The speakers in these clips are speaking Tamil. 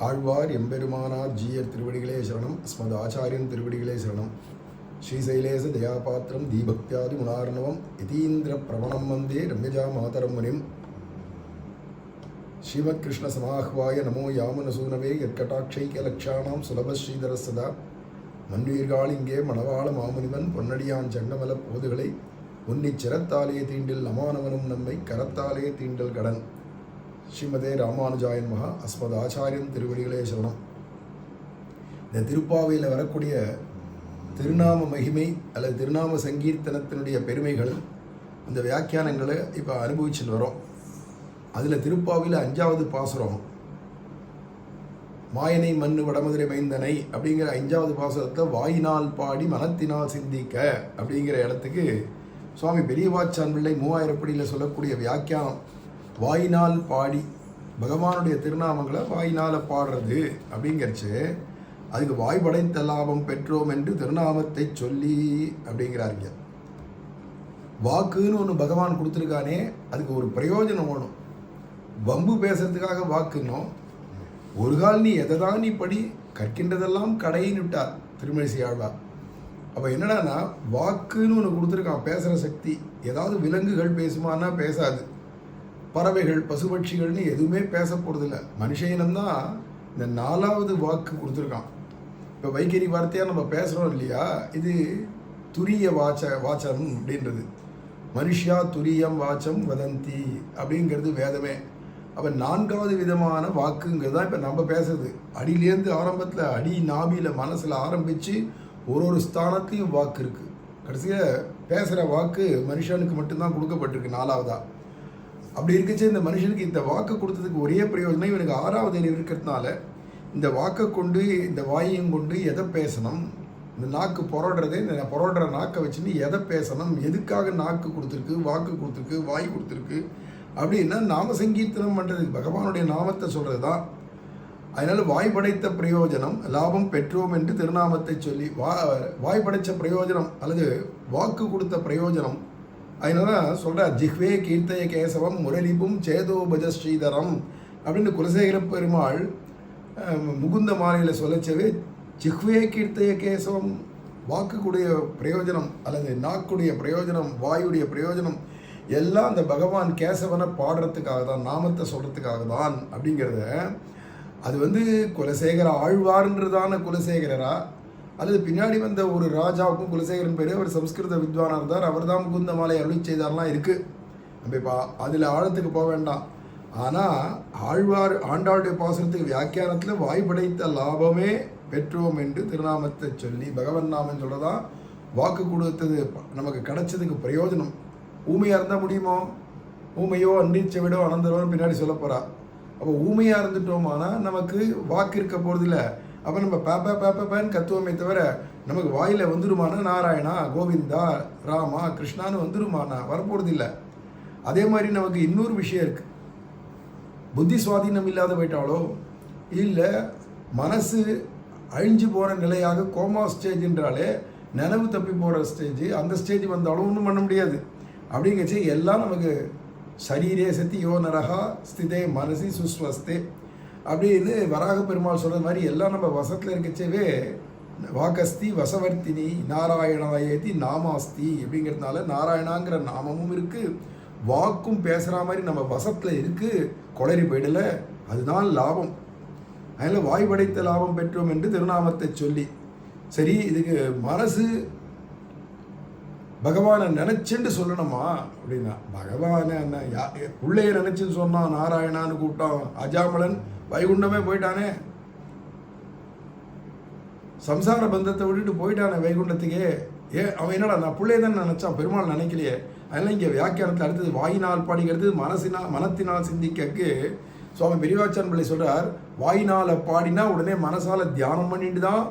ஆழ்வார் எம்பெருமானார் ஜீயர் திருவடிகளே சரணம். அஸ்மத் ஆச்சாரியன் திருவடிகளே சரணம். ஸ்ரீசைலேச தயாபாத்திரம் தீபக்தியாதி குணார்ணவம் யதீந்திர பிரவணம் வந்தே ரம்யஜா மாதரம் முனிம். ஸ்ரீமத் கிருஷ்ண சமாஹ்வாய நமோ யாமனசூனவே யற்கட்டாட்சைக்க லக்ஷாணாம் சுலபஸ்ரீதர சதா மன்வீர்காளிங்கே மணவாள மாமுனிவன் பொன்னடியான் சங்கமல போதுகளை உன்னிச்சிரத்தாலே தீண்டில் அமானவனும் நம்மை கரத்தாலே தீண்டல் கடன். ஸ்ரீமதே ராமானுஜாயன் மகா. அஸ்மத் ஆச்சாரியன் திருவடிகளே சரணம். இந்த திருப்பாவையில் வரக்கூடிய திருநாம மகிமை அல்லது திருநாம சங்கீர்த்தனத்தினுடைய பெருமைகள் அந்த வியாக்கியானங்களை இப்போ அனுபவிச்சுட்டு வரோம். அதில் திருப்பாவையில் 5வது பாசுரம் மாயனை மண்ணு வடமதுரை மைந்தனை அப்படிங்கிற 5வது பாசுரத்தை வாயினால் பாடி மனத்தினால் சிந்திக்க அப்படிங்கிற இடத்துக்கு சுவாமி பெரியவாச்சான் பிள்ளை 3000 படியில் சொல்லக்கூடிய வியாக்கியானம். வாயினால் பாடி பகவானுடைய திருநாமங்களை வாயினால் பாடுறது அப்படிங்கிறச்சு அதுக்கு வாய் படைத்த லாபம் பெற்றோம் என்று திருநாமத்தை சொல்லி அப்படிங்கிறாருங்க. வாக்குன்னு ஒன்று பகவான் கொடுத்துருக்கானே, அதுக்கு ஒரு பிரயோஜனம் வேணும். வம்பு பேசுறதுக்காக வாக்குன்னோம். ஒரு கால் நீ எதை தான் நீ படி கற்கின்றதெல்லாம் கடைன்னு விட்டார் திருமழிசை ஆழ்வார். அப்போ என்னடான்னா வாக்குன்னு ஒன்று கொடுத்துருக்கான், பேசுகிற சக்தி. ஏதாவது விலங்குகள் பேசுமானா பேசாது, பறவைகள் பசுபட்சிகள்னு எதுவுமே பேச போகிறதில்ல. மனுஷயினம்தான் இந்த 4வது வாக்கு கொடுத்துருக்கான். இப்போ வைகரி வார்த்தையாக நம்ம பேசுகிறோம் இல்லையா, இது துரிய வாச்சம் அப்படின்றது. மனுஷியா துரியம் வாச்சம் வதந்தி அப்படிங்கிறது வேதமே. அப்போ 4வது விதமான வாக்குங்கிறது தான் இப்போ நம்ம பேசுறது. அடியிலேருந்து ஆரம்பத்தில் அடி நாபியில் மனசில் ஆரம்பித்து ஒரு ஸ்தானத்தையும் வாக்கு இருக்குது. கடைசியில் பேசுகிற வாக்கு மனுஷனுக்கு மட்டும்தான் கொடுக்கப்பட்டிருக்கு 4வதா. அப்படி இருக்குச்சு இந்த மனுஷனுக்கு இந்த வாக்கு கொடுத்ததுக்கு ஒரே பிரயோஜனம், இவனுக்கு 6வது அறிவு இருக்கிறதுனால இந்த வாக்கை கொண்டு இந்த வாயையும் கொண்டு எதை பேசணும், இந்த நாக்கு புரடுறதே, இந்த புரடுற நாக்கை வச்சுன்னு எதை பேசணும், எதுக்காக நாக்கு கொடுத்துருக்கு, வாக்கு கொடுத்துருக்கு, வாய் கொடுத்துருக்கு அப்படின்னா நாம சங்கீர்த்தனம் பண்ணுறதுக்கு பகவானுடைய நாமத்தை சொல்கிறது தான். அதனால் வாய் படைத்த பிரயோஜனம் லாபம் பெற்றோம் என்று திருநாமத்தை சொல்லி வாய் படைத்த பிரயோஜனம் அல்லது வாக்கு கொடுத்த பிரயோஜனம். அதனால சொல்கிறார், ஜிஹ்வே கீர்த்தய கேசவம் முரளிபும் சேதோ பஜஸ்ரீதரம் அப்படின்னு குலசேகர பெருமாள் முகுந்த மாலையில் சொல்லச்சவே ஜிஹ்வே கீர்த்தய கேசவம், வாக்குக்குடைய பிரயோஜனம் அல்லது நாக்குடைய பிரயோஜனம், வாயுடைய பிரயோஜனம் எல்லாம் அந்த பகவான் கேசவனை பாடுறதுக்காக தான், நாமத்தை சொல்கிறதுக்காக தான் அப்படிங்கிறத. அது குலசேகர ஆழ்வார்ன்றதான குலசேகரரா அல்லது பின்னாடி வந்த ஒரு ராஜாவுக்கும் குலசேகரன் பேர், அவர் சம்ஸ்கிருத வித்வானாக இருந்தார், அவர் தான் முகுந்த மாலை அருளி செய்தார்லாம் இருக்குது. நம்ம இப்போ அதில் ஆழத்துக்கு போக வேண்டாம். ஆனால் ஆழ்வார் ஆண்டாளுடைய பாசனத்துக்கு வியாக்கியானத்தில் வாய் படைத்த லாபமே பெற்றோம் என்று திருநாமத்தை சொல்லி பகவன் நாமம் சொல்லதான் வாக்கு கொடுத்தது நமக்கு கிடைச்சதுக்கு பிரயோஜனம். ஊமையாக இருந்தால் முடியுமோ? ஊமையோ அன்றிச்ச விடோ அனந்தரோன்னு பின்னாடி சொல்ல போகிறா. அப்போ ஊமையாக இருந்துட்டோமானா நமக்கு வாக்கு இருக்க போகிறதில்ல. அப்போ நம்ம பேப்பேன்னு கத்துவோமே தவிர நமக்கு வாயில் வந்துருமானா நாராயணா கோவிந்தா ராமா கிருஷ்ணான்னு வந்துருமானா வரப்போகிறது இல்லை. அதே மாதிரி நமக்கு இன்னொரு விஷயம் இருக்குது. புத்தி சுவாதீனம் இல்லாத போயிட்டாலோ இல்லை மனசு அழிஞ்சு போகிற நிலையாக கோமா ஸ்டேஜ்ன்றாலே நினைவு தப்பி போகிற ஸ்டேஜ், அந்த ஸ்டேஜ் வந்தாலும் ஒன்றும் பண்ண முடியாது. அப்படிங்கச்சு எல்லாம் நமக்கு சரீரே சத்தி யோ நரகா ஸ்திதே மனசி சுஸ்வஸ்தே அப்படின்னு வராக பெருமாள் சொல்கிற மாதிரி எல்லாம் நம்ம வசத்தில் இருக்கச்சவே வாக்கஸ்தி வசவர்த்தினி நாராயணாயேதி நாமாஸ்தி அப்படிங்கிறதுனால நாராயணாங்கிற நாமமும் இருக்குது, வாக்கும் பேசுகிற மாதிரி நம்ம வசத்தில் இருக்குது, கொளறி போயிடலை. அதுதான் லாபம். அதில் வாய் படைத்த லாபம் பெற்றோம் என்று திருநாமத்தை சொல்லி. சரி, இதுக்கு மனசு பகவானை நினச்சின்னு சொல்லணுமா அப்படின்னா, பகவானை உள்ளே நினச்சின்னு சொன்னான், நாராயணான்னு கூப்பிட்டான், அஜாமலன் வைகுண்டமே போயிட்டானே, சம்சார பந்தத்தை விட்டுட்டு போயிட்டானே வைகுண்டத்துக்கே. அவன் என்னடா நான் பிள்ளைய தான் நினச்சான், பெருமாள் நினைக்கலையே. அதெல்லாம் இங்கே வியாக்கியானத்தில் அடுத்தது வாயினால் பாடிக்கிறது மனத்தினால் சிந்திக்கக்கு சுவாமி பெரியவாச்சான் பிள்ளை சொல்கிறார், வாயினால் பாடினா உடனே மனசால் தியானம் பண்ணிட்டு தான்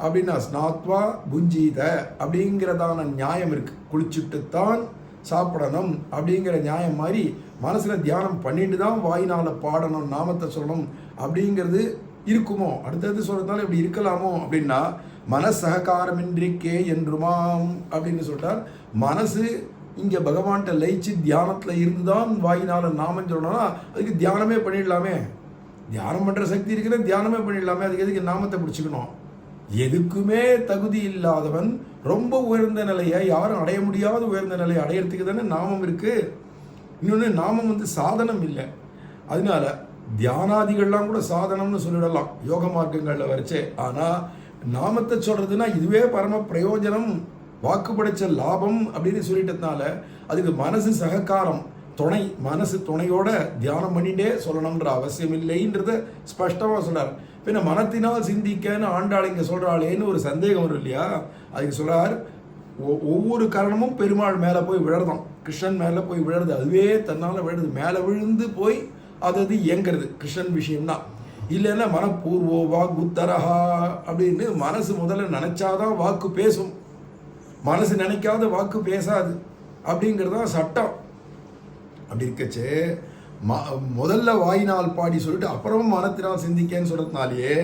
அப்படின்னா ஸ்நாத்வா புஞ்சீத அப்படிங்கிறதான நியாயம் இருக்குது. குளிச்சுட்டுத்தான் சாப்பிடணும் அப்படிங்கிற நியாயம் மாதிரி மனசில் தியானம் பண்ணிட்டு தான் வாயினால் பாடணும், நாமத்தை சொல்லணும் அப்படிங்கிறது இருக்குமோ? அடுத்தது சொல்கிறதுனால இப்படி இருக்கலாமோ அப்படின்னா மனசககாரமின்றிக்கே என்றுமாம் அப்படின்னு சொல்லிட்டார். மனசு இங்கே பகவான்கிட்ட லயிச்சு தியானத்தில் இருந்து தான் வாயினால் நாமம் சொல்லணும்னா அதுக்கு தியானமே பண்ணிடலாமே. தியானம் பண்ணுற சக்தி இருக்கிற தியானமே பண்ணிடலாமே, அதுக்கு எதுக்கு நாமத்தை பிடிச்சிக்கணும்? எதுக்குமே தகுதி இல்லாதவன் ரொம்ப உயர்ந்த நிலையை, யாரும் அடைய முடியாத உயர்ந்த நிலையை அடையிறதுக்கு தானே நாமம் இருக்கு. இன்னொன்று, நாமம் சாதனம் இல்லை. அதனால தியானாதிகள்லாம் கூட சாதனம்னு சொல்லிடலாம் யோக மார்க்கங்களில் வரைச்சே. ஆனால் நாமத்தை சொல்றதுன்னா இதுவே பரம பிரயோஜனம், வாக்கு படைச்ச லாபம் அப்படின்னு சொல்லிட்டதுனால அதுக்கு மனசு சககாரம், துணை, மனசு துணையோட தியானம் பண்ணிட்டே சொல்லணும்ன்ற அவசியம் இல்லைன்றத ஸ்பஷ்டமாக சொல்றார். பின்ன மனத்தினால் சிந்திக்கன்னு ஆண்டாள் இங்கே சொல்கிறாளேன்னு ஒரு சந்தேகம் வரும் இல்லையா? அதுக்கு சொல்றார், ஒவ்வொரு காரணமும் பெருமாள் மேலே போய் விழறதான், கிருஷ்ணன் மேலே போய் விழறது, அதுவே தன்னால் விழுது, மேலே விழுந்து போய் அது இயங்கிறது கிருஷ்ணன் விஷயம்தான். இல்லைன்னா மனப்பூர்வோ வாக் உத்தரஹா அப்படின்னு மனசு முதல்ல நினைச்சாதான் வாக்கு பேசும், மனசு நினைக்காத வாக்கு பேசாது அப்படிங்கிறதான் சட்டம். அப்படி இருக்கச்சு முதல்ல வாயினால் பாடி சொல்லிட்டு அப்புறமும் மனத்தினால் சிந்திக்கன்னு சொல்றதுனாலேயே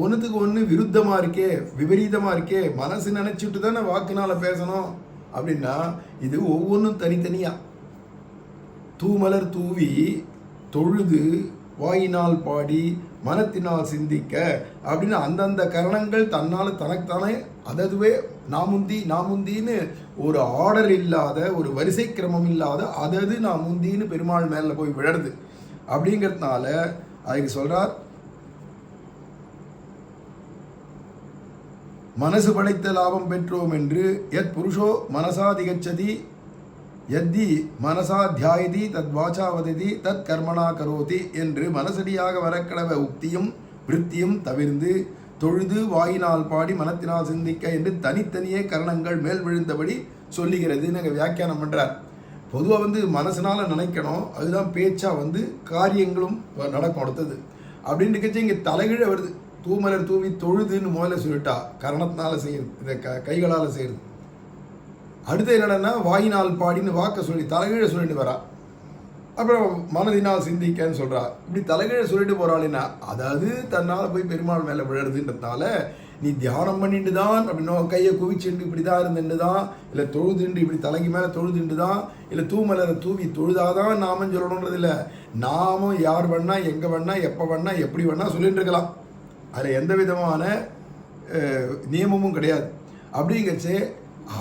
ஒன்றுத்துக்கு ஒன்று விருத்தமாக இருக்கே, விபரீதமாக இருக்கே. மனசு நினைச்சிட்டு தானே வாக்குனால பேசணும் அப்படின்னா இது ஒவ்வொன்றும் தனித்தனியாக. தூமலர் தூவி தொழுது வாயினால் பாடி மனத்தினால் சிந்திக்க அப்படின்னு அந்தந்த கரணங்கள் தன்னால் தனக்குத்தானே அதுவே நாமுந்தின்னு ஒரு ஆர்டர் இல்லாத, ஒரு வரிசை கிரமம் இல்லாத அதது நாமுந்தின்னு பெருமாள் மேல போய் விழருது. அப்படிங்கிறதுனால அதுக்கு சொல்றார், மனசு படைத்த லாபம் பெற்றோம் என்று எத் புருஷோ மனசா திகச்சதி யத்தி மனசா தியாயதி தத் வாச்சா வததி தத் கர்மனா கரோதி என்று மனசடியாக வரக்கடவ உக்தியும் விருத்தியும் தவிர்ந்து தொழுது வாயினால் பாடி மனத்தினால் சிந்திக்க என்று தனித்தனியே கரணங்கள் மேல் விழுந்தபடி சொல்லுகிறது. நாங்கள் வியாக்கியானம் பண்ணுறார். பொதுவாக மனசனால நினைக்கணும், அதுதான் பேச்சா காரியங்களும் நடக்கும் அடுத்தது அப்படின்னு இருக்கச்சு. இங்கே தலைகீழ வருது, தூமலர் தூவி தொழுதுன்னு முதல்ல சொல்லிட்டா கரணத்தினால செய்யுது, இதை கைகளால் செய்யுது. அடுத்து என்னடனா வாயினால் பாடின்னு வாக்க சொல்லி தலைகீழ சொல்லிட்டு வரா, அப்புறம் மனதினால் சிந்திக்கன்னு சொல்றா. இப்படி தலைகீழ சொல்லிட்டு போறாள்னா அதாவது தன்னால் போய் பெருமாள் மேலே விழறதுன்றதுனால நீ தியானம் பண்ணிட்டு தான் அப்படின்னா கையை குவிச்சுட்டு இப்படி தான் இருந்துட்டு தான், இல்லை தொழுதுண்டு இப்படி தலைக்கு மேலே தொழுதுண்டு தான், இல்லை தூமலரை தூவி தொழுதாதான் நாமம் சொல்லணுன்றது இல்லை. நாமும் யார் வேணா, எங்கே வேணா, எப்போ வேணா, எப்படி வேணா சொல்லிட்டு இருக்கலாம். அதில் எந்த விதமான நியமமும் கிடையாது. அப்படிங்கச்சு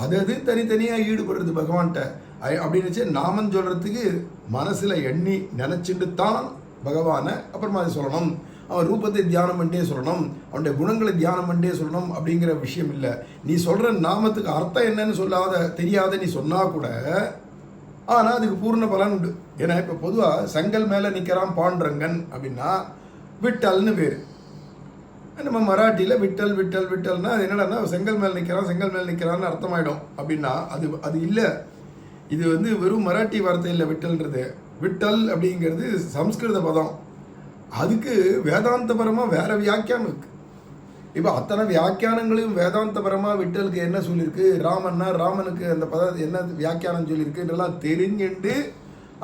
அதது தனித்தனியாக ஈடுபடுறது பகவான்கிட்ட அப்படின்னு நாமம் சொல்கிறதுக்கு மனசில் எண்ணி நினச்சிட்டு தான் பகவானை அப்புறமா அதை சொல்லணும். அவன் ரூபத்தை தியானம் பண்ணிட்டே சொல்லணும், அவனுடைய குணங்களை தியானம் பண்ணிட்டே சொல்லணும் அப்படிங்கிற விஷயம் இல்லை. நீ சொல்கிற நாமத்துக்கு அர்த்தம் என்னன்னு தெரியாத நீ சொன்னால் கூட ஆனால் அதுக்கு பூர்ண பலன் உண்டு. ஏன்னா இப்போ பொதுவாக செங்கல் மேலே நிற்கிறான் பாண்டுரங்கன் அப்படின்னா விட்டல்னு பேர். நம்ம மராட்டியில் விட்டல் விட்டல் விட்டல்னா அது என்னடா செங்கல் மேல் நிற்கிறான்னு அர்த்தமாயிடும் அப்படின்னா அது இல்லை. இது வெறும் மராட்டி வார்த்தை இல்லை விட்டல்ன்றது. விட்டல் அப்படிங்கிறது சம்ஸ்கிருத பதம், அதுக்கு வேதாந்தபரமாக வேற வியாக்கியானம் இருக்கு. இப்போ அத்தனை வியாக்கியானங்களையும் வேதாந்தபரமாக விட்டலுக்கு என்ன சொல்லியிருக்கு, ராமனுக்கு அந்த பதம் என்ன வியாக்கியானம் சொல்லியிருக்குன்றெல்லாம் தெரிஞ்சுண்டு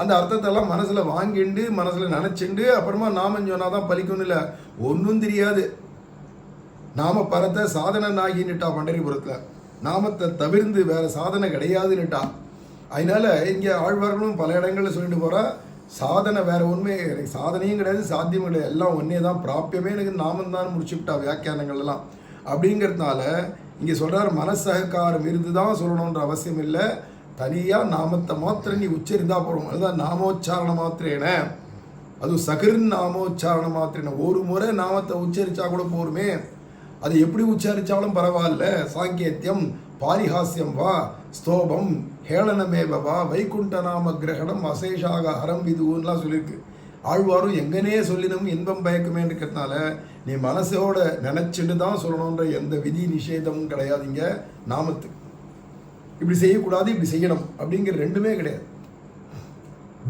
அந்த அர்த்தத்தெல்லாம் மனசில் வாங்கிண்டு மனசில் நினச்சிண்டு அப்புறமா நாமம் சொன்னால் தான் பலிக்கணும். இல்லை ஒன்றும் தெரியாது. நாம பரத்தை சாதனாகின்னுட்டா பண்டரிபுரத்தில், நாமத்தை தவிர்ந்து வேற சாதனை கிடையாதுன்னுட்டா. அதனால இங்கே ஆழ்வார்களும் பல இடங்களில் சொல்லிட்டு போகிறா, சாதனை வேற ஒன்றுமே எனக்கு சாதனையும் கிடையாது, சாத்தியம் கிடையாது, எல்லாம் ஒன்றே தான், பிராப்பியமே எனக்கு நாமம் தான் முடிச்சுவிட்டா வியாக்கியானங்கள்லாம். அப்படிங்கிறதுனால இங்கே சொல்கிறார், மனசகக்காரம் இருந்து தான் சொல்லணுன்ற அவசியம் இல்லை, தனியாக நாமத்தை மாத்திரம் நீ உச்சரிந்தா போகிறோம். அதுதான் நாமோச்சாரண மாத்திரேன, அதுவும் சகிர் நாமோச்சாரண மாத்திரேன. ஒரு முறை நாமத்தை உச்சரித்தா கூட போருமே, அது எப்படி உச்சரித்தாலும் பரவாயில்ல. சாங்கேத்தியம் பாரிஹாஸ்யம் வா ஸ்தோபம் ஹேளனமேவ வா வைகுண்ட நாம கிரகணம் அசேஷாக ஹரம் விதுன்னுலாம் சொல்லியிருக்கு. ஆழ்வாரும் எங்கனே சொல்லினும் இன்பம் பயக்குமே இருக்கிறதுனால நீ மனசோட நினைச்சிட்டு தான் சொல்லணுன்ற எந்த விதி நிஷேதமும் கிடையாதுங்க. நாமத்துக்கு இப்படி செய்யக்கூடாது, இப்படி செய்யணும் அப்படிங்கிற ரெண்டுமே கிடையாது.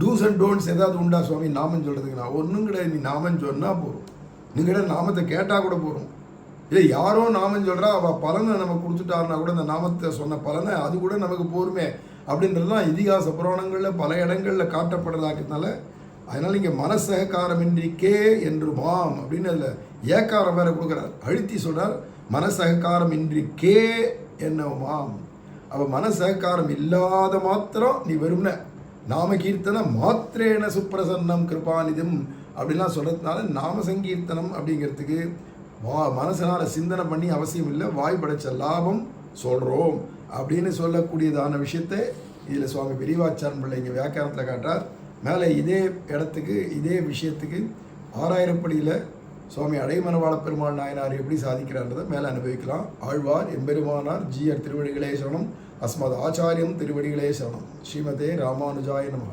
டூஸ் அண்ட் டோன்ட்ஸ் ஏதாவது உண்டா சுவாமி நாமம் சொல்கிறதுக்கு? நான் ஒன்றும் கிடையாது. நீ நாமம் சொன்னால் போகிறோம், நீங்கள் நாமத்தை கேட்டால் கூட போகிறோம். இல்லை யாரோ நாமம் சொல்கிறா, அவள் பலனை நமக்கு கொடுத்துட்டாருனா கூட அந்த நாமத்தை சொன்ன பலனை அது கூட நமக்கு போருமே அப்படின்றதுலாம் இதிகாச புராணங்களில் பல இடங்களில் காட்டப்படுறதாக்கிறதுனால அதனால் இங்கே மனசகக்காரமின்றிக்கே என்று மாம் அப்படின்னு இல்லை ஏக்காரம் வேற கொடுக்குறார், அழுத்தி சொல்கிறார். மனசகக்காரம் இன்றிக்கே என்ன மாம், அவள் மனசகக்காரம் இல்லாத மாத்திரம் நீ வெறும்ன நாம கீர்த்தன மாத்திரேன சுப்பிரசன்னம் கிருபாநிதம் அப்படிலாம் சொல்கிறதுனால நாம சங்கீர்த்தனம் அப்படிங்கிறதுக்கு மனசனால சிந்தனை பண்ணி அவசியம் இல்லை, வாய் படைச்ச லாபம் சொல்கிறோம் அப்படின்னு சொல்லக்கூடியதான விஷயத்தை இதில் சுவாமி பெரியவாச்சான் பிள்ளை இங்கே வியாக்கியானத்தில் காட்டுறார். மேலே இதே இடத்துக்கு இதே விஷயத்துக்கு 6000 படியில் சுவாமி அடைமனவாள பெருமாள் நாயனார் எப்படி சாதிக்கிறான்றதை மேலே அனுபவிக்கலாம். ஆழ்வார் எம்பெருமானார் ஜீயர் திருவடிகளே சரணம். அஸ்மத் ஆச்சாரியம் திருவடிகளே சரணம். ஸ்ரீமதே ராமானுஜாய நமஹ.